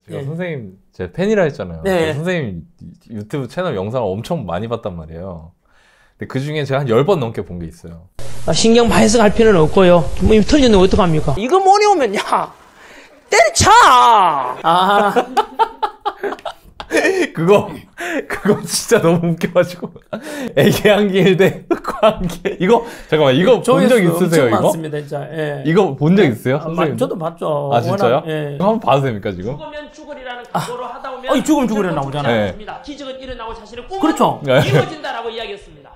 제가 네. 선생님 제 팬이라 했잖아요. 네. 선생님 유튜브 채널 영상을 엄청 많이 봤단 말이에요. 근데 그 중에 제가 한 10번 넘게 본 게 있어요. 신경 발색할 필요는 없고요. 뭐 털렸는데 어떡합니까? 이거 못 외우면 야 때려쳐. 그거 진짜 너무 웃겨가지고 애기한기 1대 흑화한기 이거 잠깐만 이거 본 적 있으세요? 이거? 많습니다, 진짜. 예. 이거 본 적 있으세요? 선생님? 저도 봤죠. 아 진짜요? 예. 이거 한번 봐도 됩니까 지금? 죽으면 죽으리라는 각오로 하다 보면 죽으면 죽으리라 나오잖아요. 네. 기적은 일어나고 자신의 꿈은 그렇죠. 이루어진다라고 이야기했습니다.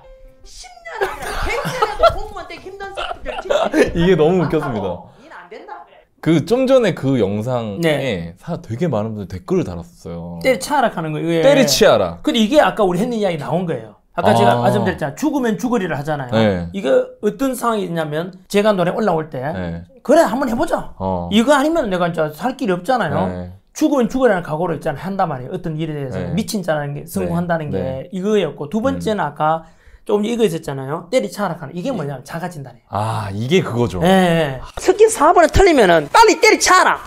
10년 아니라 100년에도 공무원 때 힘든 새끼들 이게 너무 웃겼습니다. 일안 된다 그래. 그 좀 전에 그 영상에 네. 되게 많은 분들 댓글을 달았었어요. 때려치아라 하는 거예요. 예. 때리치아라. 근데 이게 아까 우리 했는 이야기 나온 거예요. 아까 제가 말씀드렸잖아요. 죽으면 죽으리라 하잖아요. 네. 이거 어떤 상황이냐면 제가 노래 올라올 때 네. 그래 한번 해보자. 이거 아니면 내가 진짜 살 길이 없잖아요. 네. 죽으면 죽으라는 각오로 있잖아요. 한단 말이에요. 어떤 일에 대해서 네. 미친 자라는 게 성공한다는 네. 게 네. 이거였고 두 번째는 아까 조금 이거 있었잖아요. 때리치아라 하는 이게 뭐냐면 작아진다네요. 아 이게 그거죠. 예. 석기 4번에 틀리면은 빨리 때리치아라.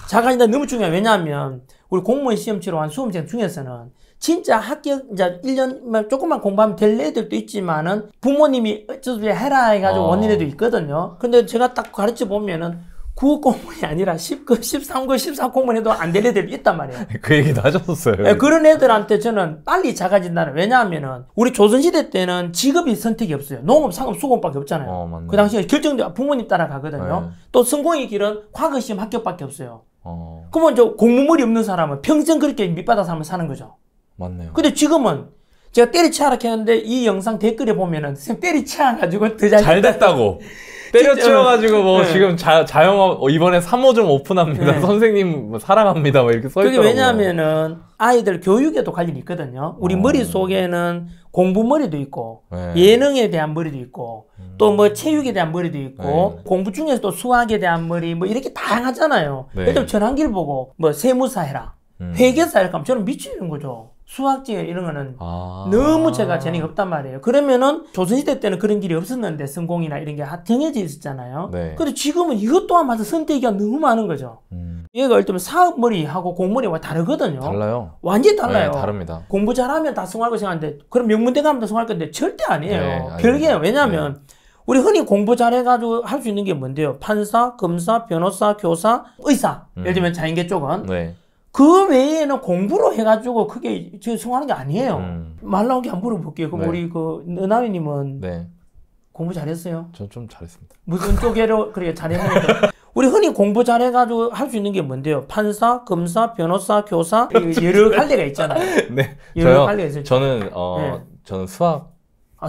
작아진다 너무 중요해요. 왜냐하면 우리 공무원 시험 치러 한 수험생 중에서는 진짜 합격 이제 1년 조금만 공부하면 될 애들도 있지만은 부모님이 어쩌지 해라 해가지고 원 애도 있거든요. 근데 제가 딱 가르쳐 보면은 9급 공무원이 아니라 10급, 13급, 14급 공무원 해도 안 될 애들이 있단 말이에요. 그 얘기도 하셨었어요. 네, 그런 애들한테 저는 빨리 작아진다는. 왜냐하면은 우리 조선시대 때는 직업이 선택이 없어요. 농업, 상업, 수공밖에 없잖아요. 맞네. 그 당시에 결정돼 부모님 따라가거든요. 네. 또 성공의 길은 과거시험 합격밖에 없어요. 그러면 저 공무물이 없는 사람은 평생 그렇게 밑바닥 살면 사는 거죠. 맞네요. 근데 지금은 제가 때리치아라 했는데 이 영상 댓글에 보면은 선생님 때리치아 가지고 더 잘 됐다고. 때려치워가지고 뭐 네. 지금 자영업 이번에 3호점 오픈합니다. 네. 선생님 뭐 사랑합니다. 뭐 이렇게 써있더라고요. 그게 왜냐하면은 아이들 교육에도 관련이 있거든요. 우리 머릿속에는 공부 머리도 있고 네. 예능에 대한 머리도 있고 또 뭐 체육에 대한 머리도 있고 공부 중에서 또 수학에 대한 머리 뭐 이렇게 다양하잖아요. 네. 예를 들면 전환기를 보고 뭐 세무사 해라. 회계사 이렇게 하면 저는 미치는 거죠. 수학적 이런 거는 너무 제가 재능이 없단 말이에요. 그러면은 조선시대 때는 그런 길이 없었는데 성공이나 이런 게 정해져 있었잖아요. 네. 근데 지금은 이것 또한 선택이 너무 많은 거죠. 얘가 예를 들면 사업머리하고 공머리와 다르거든요. 달라요. 완전히 달라요. 네, 다릅니다. 공부 잘하면 다 성공할 거 생각하는데 그럼 명문대 가면 다 성공할 건데 절대 아니에요. 네, 별개예요. 왜냐하면 우리 흔히 공부 잘해가지고 할 수 있는 게 뭔데요? 판사, 검사, 변호사, 교사, 의사. 예를 들면 자연계 쪽은. 네. 그 외에는 공부로 해가지고 크게 성공하는 게 아니에요. 말 나온 게 안 물어볼게요. 그럼 네. 우리 그 은하위님은 네. 공부 잘했어요? 전 좀 잘했습니다. 무슨 쪽으로 그렇게 잘했는데 우리 흔히 공부 잘해가지고 할 수 있는 게 뭔데요? 판사, 검사, 변호사, 교사 여러 갈래가 있잖아요. 네. 여러 갈래가 있어요. 저는 네. 저는 수학.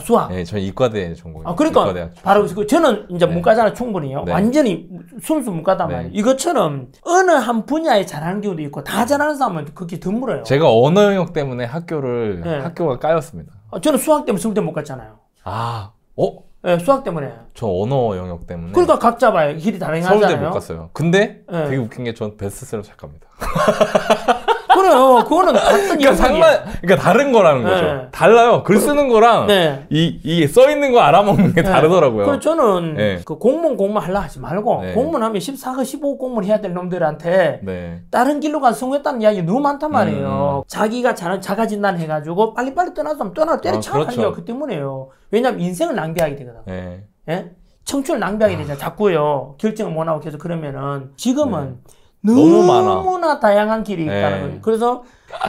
수학. 네, 저는 이과대 전공이에요. 그러니까 이과대학 바로 저는 이제 네. 문과잖아요. 충분히요. 네. 완전히 순수 문과단 네. 말이에요. 이것처럼 어느 한 분야에 잘하는 경우도 있고 다 잘하는 사람은 그렇게 드물어요. 제가 언어 영역 때문에 네. 학교가 까였습니다. 저는 수학 때문에 서울대 못 갔잖아요. 네, 수학 때문에. 저 언어 영역 때문에. 그러니까 각자 봐요. 길이 다양하잖아요. 서울대 못 갔어요. 근데 네. 되게 웃긴 게 전 베스트셀러 작가입니다. 그래요. 그거는 같은 그러니까 다른 거라는 거죠. 네. 달라요. 글 쓰는 거랑 네. 이게 써 있는 거 알아먹는 게 다르더라고요. 그래서 저는 네. 그 공무원 하려 하지 말고 네. 공무원 하면 14급, 15급 공무원 해야 될 놈들한테 네. 다른 길로 가서 성공했다는 이야기 너무 많단 말이에요. 자기가 작아진다는 해가지고 빨리빨리 떠나서 때려쳐가는 그렇죠. 그 때문에요. 왜냐면 인생을 낭비하게 되거든. 네. 예? 청춘을 낭비하게 되잖아. 자꾸요. 결정을 못 하고 계속 그러면은 지금은 너무 많아. 너무나 다양한 길이 있다는 네. 거예요.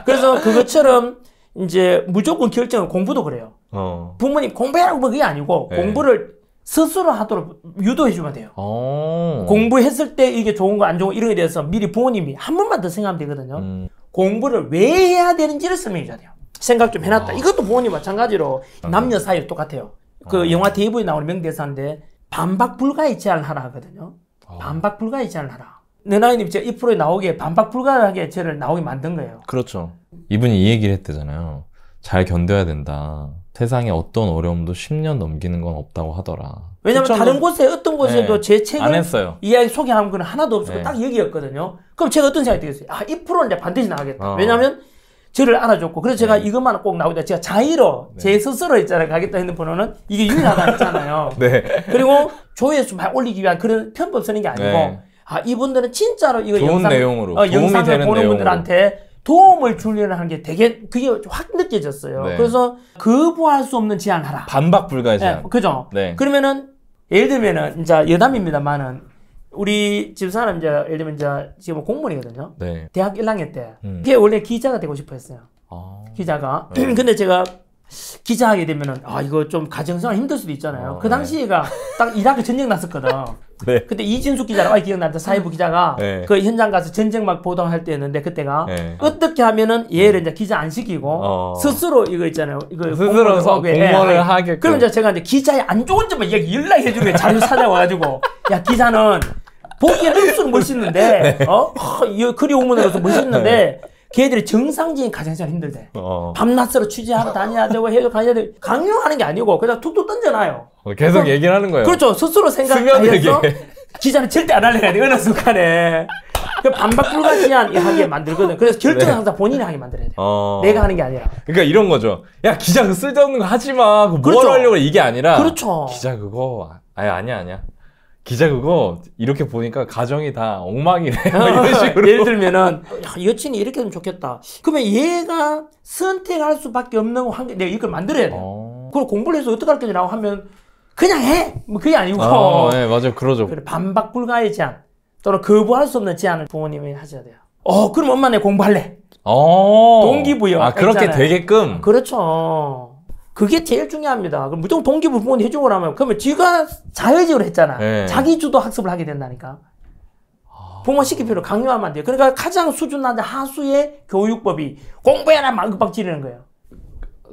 그래서 그것처럼 이제 무조건 결정을 공부도 그래요. 부모님 공부하라고 뭐 그게 아니고 네. 공부를 스스로 하도록 유도해 주면 돼요. 어. 공부했을 때 이게 좋은 거 안 좋은 거 이런 거에 대해서 미리 부모님이 한 번만 더 생각하면 되거든요. 공부를 왜 해야 되는지를 설명해 줘야 돼요. 생각 좀 해놨다. 이것도 부모님 마찬가지로 남녀 사이도 똑같아요. 그 영화 DV에 나오는 명대사인데 반박 불가의 제안을 하라 하거든요. 반박 불가의 제안을 하라. 너나이님 제가 이 프로에 나오게 반박 불가하게 저를 나오게 만든 거예요. 그렇죠. 이분이 이 얘기를 했대잖아요. 잘 견뎌야 된다. 세상에 어떤 어려움도 10년 넘기는 건 없다고 하더라. 왜냐면 다른 곳에 어떤 곳에도 네. 제 책을 안 했어요. 이야기 소개하는 건 하나도 없었고 네. 딱 여기였거든요. 그럼 제가 어떤 생각이 들겠어요? 이 프로는 내가 반드시 나가겠다. 왜냐면 저를 알아줬고 그래서 제가 이것만 꼭 나오다 제가 자의로 제 스스로 있잖아요. 가겠다 했는 번호는 이게 유일하다 했잖아요. 네. 그리고 조회수 막 올리기 위한 그런 편법 쓰는 게 아니고 네. 이분들은 진짜로 이거 좋은 영상, 내용으로 도움이 영상을 되는 보는 내용으로. 분들한테 도움을 주려는 하는 게 되게 그게 확 느껴졌어요. 네. 그래서 거부할 수 없는 제안하라. 반박 불가의 제안. 그죠? 네. 그러면은 예를 들면은 이제 여담입니다만은 우리 집사람 이제 예를 들면 이제 지금 공무원이거든요. 네. 대학 1학년 때. 걔 원래 기자가 되고 싶어 했어요. 기자가. 근데 제가 기자하게 되면은 이거 좀 가정생활 힘들 수도 있잖아요. 그 당시가 딱 이라크 전쟁 났었거든. 네. 그때 이진숙 기자라고 기억난다. 사회부 기자가 네. 그 현장 가서 전쟁 막 보도할 때였는데 그때가 네. 어떻게 하면은 얘를 이제 기자 안 시키고 스스로 이거 있잖아요. 이거 스스로 공무원을 하게끔. 그럼 이제 제가 이제 기자의 안 좋은 점만 연락해 주는 자료 찾아와가지고 야 기자는 보기에는 얼수록 멋있는데 이 글이 오문으로서 멋있는데 걔들이 정상적인 가정생활 힘들대. 밤낮으로 취재하러 다녀야 되고 해도 가야 되고 강요하는 게 아니고 그냥 툭툭 던져놔요. 계속 얘기를 하는 거예요. 그렇죠. 스스로 생각해서 기자는 절대 안 할래. 어느 순간에 그 반박 불가 제한 하게 만들거든. 그래서 결정은 항상 본인이 하게 만들어야 돼요. 내가 하는 게 아니라. 그러니까 이런 거죠. 야 기자 그 쓸데없는 거 하지 마. 그거 그렇죠. 뭘 하려고 이게 아니라. 그렇죠. 기자 그거 아니야. 기자 그거 이렇게 보니까 가정이 다 엉망이네. 이런 식으로. 예를 들면은 여친이 이렇게 하면 좋겠다. 그러면 얘가 선택할 수밖에 없는 환경 내가 이걸 만들어야 돼. 그걸 공부를 해서 어떻게 할 거냐고 하면 그냥 해. 뭐 그게 아니고. 네, 맞아요. 그러죠. 반박 불가의 제한 또는 거부할 수 없는 제한을 부모님이 하셔야 돼요. 그럼 엄마 내 공부할래. 동기부여. 그렇게 있잖아요. 되게끔. 그렇죠. 그게 제일 중요합니다. 그럼 무조건 동기부여 부모님 해주고 나면 그러면 지가 자의적으로 했잖아. 네. 자기 주도 학습을 하게 된다니까. 부모 시킬 필요 강요하면 안 돼요. 그러니까 가장 수준 낮은 하수의 교육법이 공부해라 막 윽박 지르는 거예요.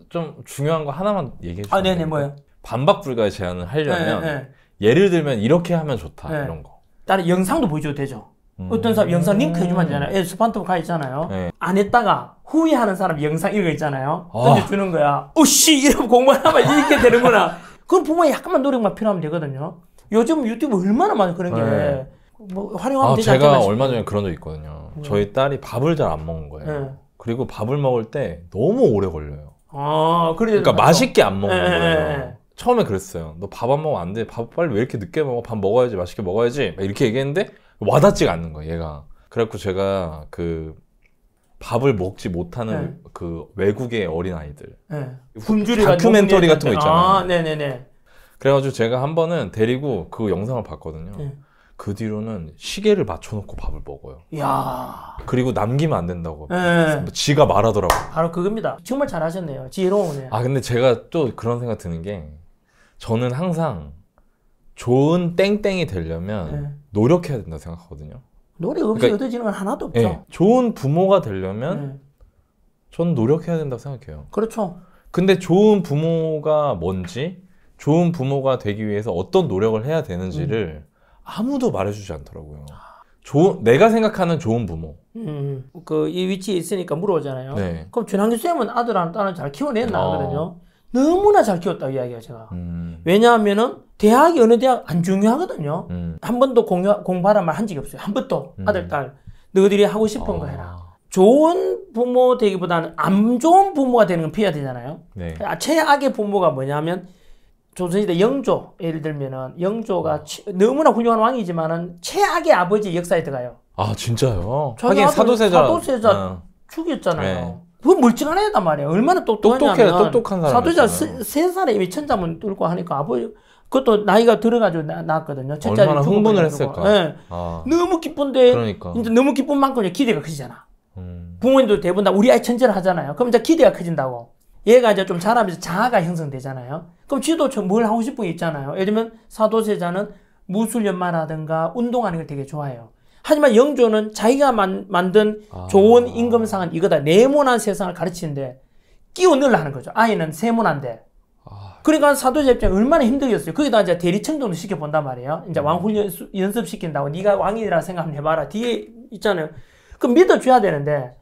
좀 중요한 거 하나만 얘기해 주세요. 네네 뭐요? 반박 불가의 제안을 하려면 예를 들면 이렇게 하면 좋다 이런 거. 다른 영상도 보여줘도 되죠. 어떤 사람 영상 링크 해주면 되잖아요. 스마트폰 가 있잖아요. 안 했다가 후회하는 사람 영상 이런 거 있잖아요. 던져주는 거야. 씨 이러면 공부하면 이렇게 되는구나. 그럼 부모의 약간만 노력만 필요하면 되거든요. 요즘 유튜브 얼마나 많아 그런 게. 뭐 활용하면 되지 않겠나 제가 싶어요. 얼마 전에 그런 적 있거든요. 저희 딸이 밥을 잘 안 먹는 거예요. 그리고 밥을 먹을 때 너무 오래 걸려요. 그러니까 맛있게 안 먹는 거예요. 처음에 그랬어요. 너 밥 안 먹으면 안 돼. 밥 빨리 왜 이렇게 늦게 먹어? 밥 먹어야지. 맛있게 먹어야지. 막 이렇게 얘기했는데 와닿지가 않는 거예요, 얘가. 그래갖고 제가 그 밥을 먹지 못하는 그 외국의 어린아이들. 다큐멘터리 같은 거 있잖아요. 네네네. 그래가지고 제가 한 번은 데리고 그 영상을 봤거든요. 그 뒤로는 시계를 맞춰놓고 밥을 먹어요. 이야. 그리고 남기면 안 된다고. 지가 말하더라고요. 바로 그겁니다. 정말 잘하셨네요. 지혜로우네요. 근데 제가 또 그런 생각 드는 게 저는 항상 좋은 땡땡이 되려면 노력해야 된다고 생각하거든요. 노력 없이 얻어지는 건 하나도 없죠. 네. 좋은 부모가 되려면 저는 노력해야 된다고 생각해요. 그렇죠. 근데 좋은 부모가 뭔지, 좋은 부모가 되기 위해서 어떤 노력을 해야 되는지를 아무도 말해주지 않더라고요. 내가 생각하는 좋은 부모. 이 위치에 있으니까 물어보잖아요. 네. 그럼 준환규 쌤은 아들하고 딸을 잘 키워냈나 하거든요. 너무나 잘 키웠다고 이야기해요, 제가. 왜냐하면은 대학이 어느 대학 안 중요하거든요. 한 번도 공부하란 말 한 적이 없어요. 한 번도 아들, 딸. 너희들이 하고 싶은 거 해라. 좋은 부모 되기보다는 안 좋은 부모가 되는 건 피해야 되잖아요. 네. 최악의 부모가 뭐냐면 조선시대 영조, 예를 들면은 영조가 너무나 훌륭한 왕이지만은 최악의 아버지 역사에 들어가요. 진짜요? 하긴 사도세자 죽였잖아요. 네. 그건 멀쩡한 애단 말이에요. 얼마나 똑똑하냐면 똑똑한 사람. 사도세자 3살에 이미 천자문 뚫고 하니까 아버지 그것도 나이가 들어가지고 낳았거든요. 얼마나 흥분을 했을까. 네. 너무 기쁜데 그러니까. 이제 너무 기쁜 만큼 이제 기대가 커지잖아. 부모님도 대부분 다 우리 아이 천재를 하잖아요. 그럼 이제 기대가 커진다고. 얘가 이제 좀 자라면서 자아가 형성되잖아요. 그럼 지도 뭘 하고 싶은 게 있잖아요. 예를 들면 사도세자는 무술연마라든가 운동하는 걸 되게 좋아해요. 하지만 영조는 자기가 만든 좋은 임금상은 이거다. 네모난 세상을 가르치는데 끼워 넣으려 하는 거죠. 아이는 세모난데. 그러니까 사도세자 입장에 얼마나 힘들겠어요. 거기다 이제 대리청정도 시켜본단 말이에요. 이제 왕훈 연습시킨다고. 네가 왕이라 생각 한번 해봐라. 뒤에 있잖아요. 그럼 믿어줘야 되는데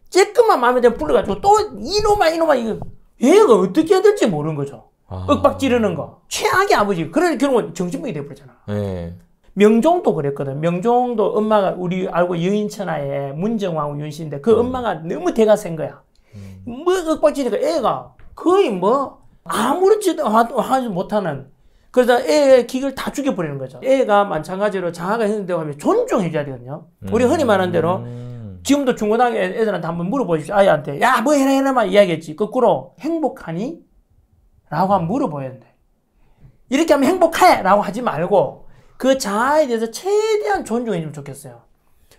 쬐끔만 마음에 들면 불러가지고 또 이놈아 이거 얘가 어떻게 해야 될지 모르는 거죠. 윽박 지르는 거. 최악의 아버지. 그런 결국은 정신병이 돼버리잖아. 네. 명종도 그랬거든. 명종도 엄마가 우리 알고 여인천하의 문정왕후 윤씨인데 그 엄마가 너무 대가 센 거야. 뭐 윽박 지르니까 애가 거의 뭐 아무렇지도 하지 못하는 그래서 애의 기를 다 죽여버리는 거죠. 애가 마찬가지로 자아가 형성되고 하면 존중해줘야 되거든요. 우리 흔히 말하는 대로 지금도 중고등학교 애들한테 한번 물어보십시오. 아이한테 야 뭐 해라만 이야기했지. 거꾸로 행복하니? 라고 한번 물어봐야 된대. 이렇게 하면 행복해! 라고 하지 말고 그 자아에 대해서 최대한 존중해주면 좋겠어요.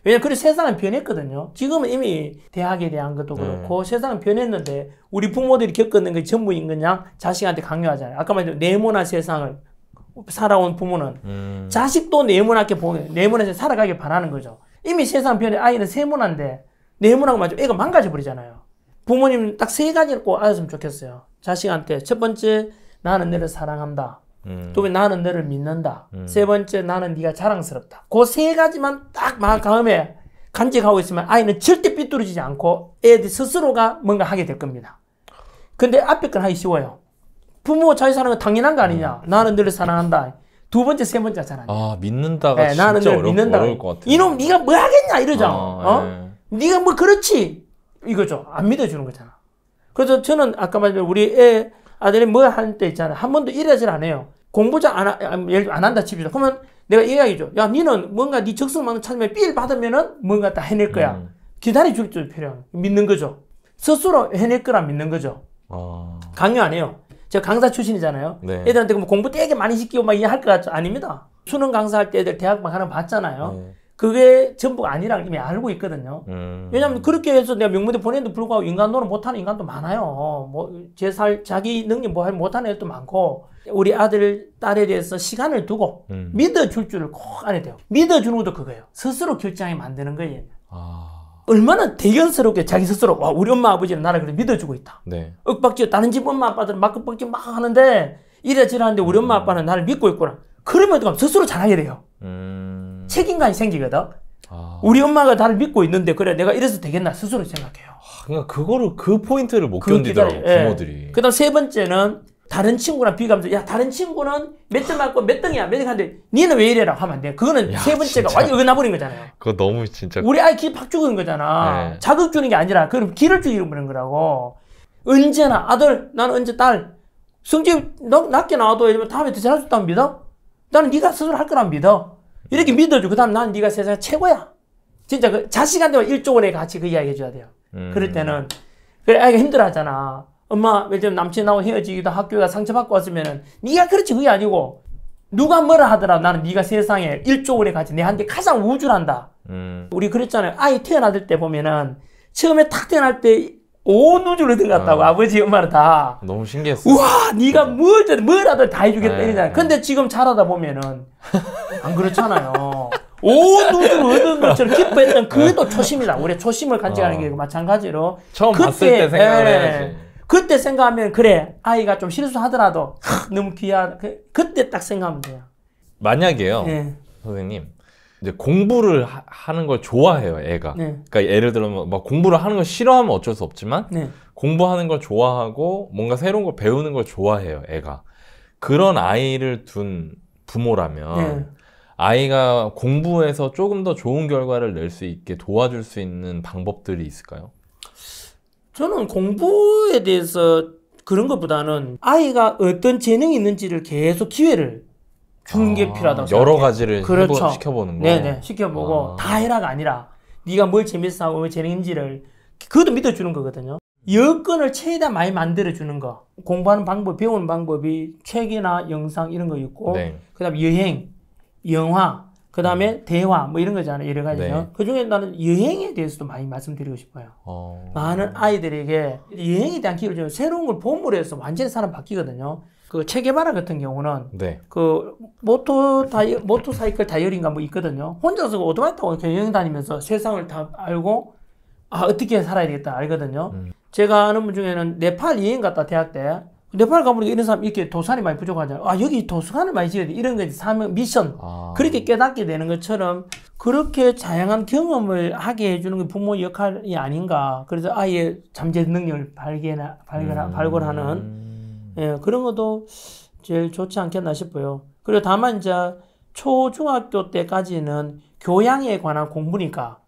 왜냐면 그래 세상은 변했거든요. 지금은 이미 대학에 대한 것도 그렇고 세상은 변했는데 우리 부모들이 겪었는 게 전부인 거냐 자식한테 강요하잖아요. 아까 말했던 네모난 세상을 살아온 부모는 자식도 네모나게 네모나게 살아가길 바라는 거죠. 이미 세상 변해 아이는 세모난데 네모나고 맞죠. 애가 망가져 버리잖아요. 부모님 딱 세 가지를 꼭 알았으면 좋겠어요. 자식한테 첫 번째 나는 너를 사랑한다. 두 번째 나는 너를 믿는다. 세 번째 나는 네가 자랑스럽다. 그 세 가지만 딱 마음에 간직하고 있으면 아이는 절대 삐뚤어지지 않고 애들 스스로가 뭔가 하게 될 겁니다. 근데 앞에 건 하기 쉬워요. 부모 자기 사랑은 당연한 거 아니냐. 나는 너를 사랑한다. 두 번째 세 번째 하잖아요. 아 믿는다가 네, 나는 진짜 어려울 것 같아요. 이놈 네가 뭐 하겠냐 이러잖아. 네가 뭐 그렇지 이거죠. 안 믿어주는 거잖아. 그래서 저는 아까 말했던 우리 아들이 뭐 할 때 있잖아요. 한 번도 이러질 안 해요. 공부 잘 안 한다 칩시다. 그러면 내가 이야기죠. 야, 니는 뭔가 네 적성만을 찾으면 삘 받으면은 뭔가 다 해낼 거야. 기다려줄 줄 필요한 믿는 거죠. 스스로 해낼 거라 믿는 거죠. 강요 안 해요. 제가 강사 출신이잖아요. 네. 애들한테 뭐 공부 되게 많이 시키고 막 이해할 것 같죠? 아닙니다. 수능 강사할 때 애들 대학 막 하는 거 봤잖아요. 네. 그게 전부가 아니라는 이미 알고 있거든요. 왜냐면 그렇게 해서 내가 명문대 보내는데 불구하고 인간도는 못하는 인간도 많아요. 뭐, 자기 능력 뭐 못하는 애도 많고, 우리 아들, 딸에 대해서 시간을 두고 믿어줄 줄을 꼭 알아야 돼요. 믿어주는 것도 그거예요. 스스로 결정하게 만드는 거예요. 얼마나 대견스럽게 자기 스스로, 와, 우리 엄마, 아버지는 나를 그래도 믿어주고 있다. 네. 윽박지어, 다른 집 엄마, 아빠들은 막 윽박지어 막 하는데, 이래저래 하는데 우리 엄마, 아빠는 나를 믿고 있구나. 그러면 어떡하면 스스로 잘하게 돼요. 책임감이 생기거든. 우리 엄마가 나를 믿고 있는데 그래 내가 이래서 되겠나 스스로 생각해요. 그러니까 그 포인트를 못 견디더라고 부모들이. 그다음 세 번째는 다른 친구랑 비교하면서 야 다른 친구는 몇 점 맞고 몇 등이야 몇 등 하는데 니는 왜 이래라고 하면 안 돼. 그거는 세 번째가 진짜. 완전 어긋나버린 거잖아요. 그거 너무 진짜. 우리 아이 기 팍 죽은 거잖아. 네. 자극 주는 게 아니라 그럼 기를 죽이는 거라고. 언제나 아들 나는 언제 딸 성적 낮게 나와도 다음에 더 잘할 수 있다고 믿어? 나는 네가 스스로 할 거란 믿어. 이렇게 믿어줘. 그 다음 난 네가 세상 최고야. 진짜 그 자식한테 일조원의 가치 그 이야기 해줘야 돼요. 그럴 때는 그래 아이가 힘들어 하잖아. 엄마 요즘 남친하고 헤어지기도 학교가 상처받고 왔으면은 네가 그렇지 그게 아니고 누가 뭐라 하더라 나는 네가 세상에 일조원의 가치 내한테 가장 우쭐한다. 우리 그랬잖아요. 아이 태어날 때 보면은 처음에 탁 태어날 때 온 우주를 들어갔다고 아버지 엄마는 다. 너무 신기했어. 우와 네가 뭐라도 다 해주겠다 이러잖아. 근데 지금 자라다 보면은 안 그렇잖아요. 온 우주를 얻은 것처럼 기뻐했던 그게 또 초심이다. 우리 초심을 간직하는 게 마찬가지로 처음 봤을 때 생각을 해야지. 그때 생각하면 그래 아이가 좀 실수하더라도 너무 귀하다. 그때 딱 생각하면 돼요. 만약에요 선생님 이제 공부를 하는 걸 좋아해요, 애가. 네. 그러니까 예를 들면 막 공부를 하는 걸 싫어하면 어쩔 수 없지만 공부하는 걸 좋아하고 뭔가 새로운 걸 배우는 걸 좋아해요, 애가. 그런 아이를 둔 부모라면 아이가 공부해서 조금 더 좋은 결과를 낼 수 있게 도와줄 수 있는 방법들이 있을까요? 저는 공부에 대해서 그런 것보다는 아이가 어떤 재능이 있는지를 계속 기회를 주는 게 필요하다고 생각해요. 여러 가지를 그렇죠. 시켜보는 거. 네네. 시켜보고 다 해라가 아니라 네가 뭘 재밌어 하고 뭘 재능인지를 그것도 믿어주는 거거든요. 여건을 최대한 많이 만들어주는 거. 공부하는 방법, 배우는 방법이 책이나 영상 이런 거 있고 그 다음에 여행, 영화, 그 다음에 대화 뭐 이런 거잖아요. 여러 가지죠. 그 중에 나는 여행에 대해서도 많이 말씀드리고 싶어요. 많은 아이들에게 여행에 대한 기회를 주면 새로운 걸 봄으로 해서 완전히 사람 바뀌거든요. 그 체게바라 같은 경우는 그 모토사이클 다이어리인가 뭐 있거든요. 혼자서 오토바이 타고 여행 다니면서 세상을 다 알고 어떻게 살아야 되겠다 알거든요. 제가 아는 분 중에는 네팔 여행 갔다 대학 때 네팔 가보니까 이런 사람 이렇게 도서관이 많이 부족하잖아요. 여기 도서관을 많이 지어야 돼. 이런 게 사명 미션 그렇게 깨닫게 되는 것처럼 그렇게 다양한 경험을 하게 해주는 게 부모 역할이 아닌가. 그래서 아이의 잠재 능력을 발굴하는 그런 것도 제일 좋지 않겠나 싶어요. 그리고 다만 이제 초중학교 때까지는 교양에 관한 공부니까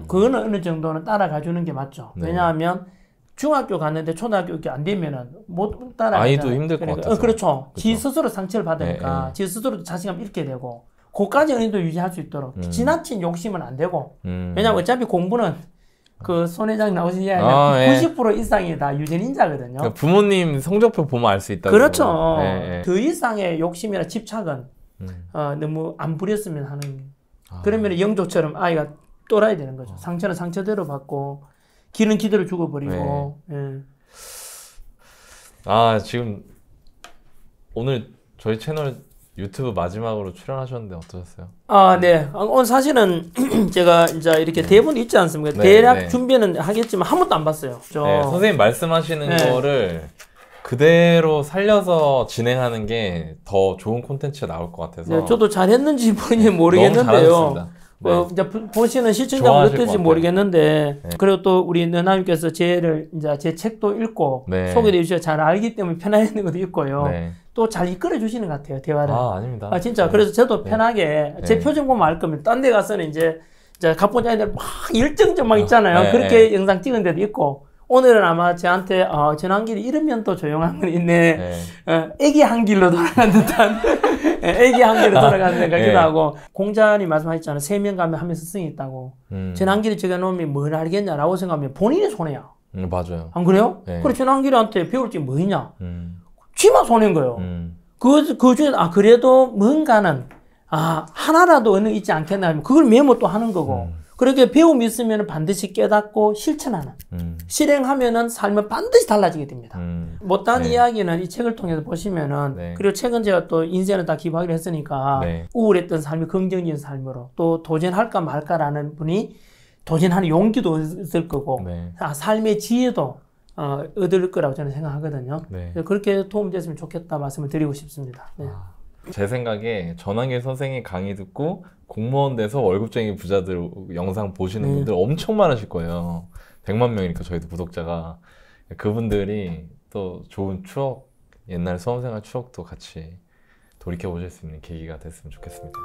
그거는 어느 정도는 따라가 주는 게 맞죠. 왜냐하면 중학교 갔는데 초등학교 이렇게 안 되면은 못 따라. 아이도 힘들 것 같아서. 그렇죠. 지 스스로 상처를 받으니까 지 스스로도 자신감 잃게 되고. 그까지 어린이도 유지할 수 있도록 지나친 욕심은 안 되고. 왜냐면 어차피 공부는 그 손 회장 나오신 이야기 90% 이상이 다 유전인자거든요. 그러니까 부모님 성적표 보면 알 수 있다고. 그렇죠. 그 이상의 욕심이나 집착은 너무 안 부렸으면 하는. 그러면 영조처럼 아이가 똘아야 되는 거죠. 상처는 상처대로 받고 기는 기대로 죽어버리고. 지금 오늘 저희 채널 유튜브 마지막으로 출연하셨는데 어떠셨어요? 네. 오늘 사실은 제가 이제 이렇게 대본이 있지 않습니까? 대략 준비는 하겠지만 한 번도 안 봤어요. 선생님 말씀하시는 거를 그대로 살려서 진행하는 게 더 좋은 콘텐츠가 나올 것 같아서. 저도 잘했는지 모르겠는데요. 이제 보시는 시청자분 어떨지 모르겠는데, 그리고 또 우리 너나님께서 제 책도 읽고 소개해 주셔서 잘 알기 때문에 편안했는 것도 있고요. 또 잘 이끌어 주시는 것 같아요, 대화를. 아닙니다. 진짜. 그래서 저도 편하게 제 표정 보면 알 겁니다. 딴 데 가서는 이제 갑본자애들 막 열정적 막 있잖아요. 그렇게 영상 찍은 데도 있고. 오늘은 아마 저한테 전환길이 이러면 또 조용한 건 있네. 애기 한 길로 돌아간 듯한 애기 한 길로 돌아가는 생각이기도 하고. 공자님 말씀하셨잖아요. 3명 가면 한 명 스승이 있다고. 전환길이 적어놓으면 뭘 알겠냐라고 생각하면 본인의 손해야. 맞아요. 안 그래요? 그래 전환길한테 배울 게 뭐 있냐? 지만 손해인 거예요. 그 중에 그래도 뭔가는 하나라도 얻는 있지 않겠나 하면 그걸 메모 또 하는 거고. 그렇게 배움이 있으면 반드시 깨닫고 실천하는. 실행하면은 삶은 반드시 달라지게 됩니다. 못다한 이야기는 이 책을 통해서 보시면은, 그리고 책은 제가 또 인생을 다 기부하기로 했으니까, 우울했던 삶이 긍정적인 삶으로, 또 도전할까 말까라는 분이 도전하는 용기도 있을 거고, 삶의 지혜도 얻을 거라고 저는 생각하거든요. 그렇게 도움됐으면 좋겠다 말씀을 드리고 싶습니다. 제 생각에 전환길 선생님 강의 듣고 공무원 돼서 월급쟁이 부자들 영상 보시는 분들 엄청 많으실 거예요. 100만 명이니까 저희도 구독자가. 그분들이 또 좋은 추억, 옛날 수험생활 추억도 같이 돌이켜 보실 수 있는 계기가 됐으면 좋겠습니다.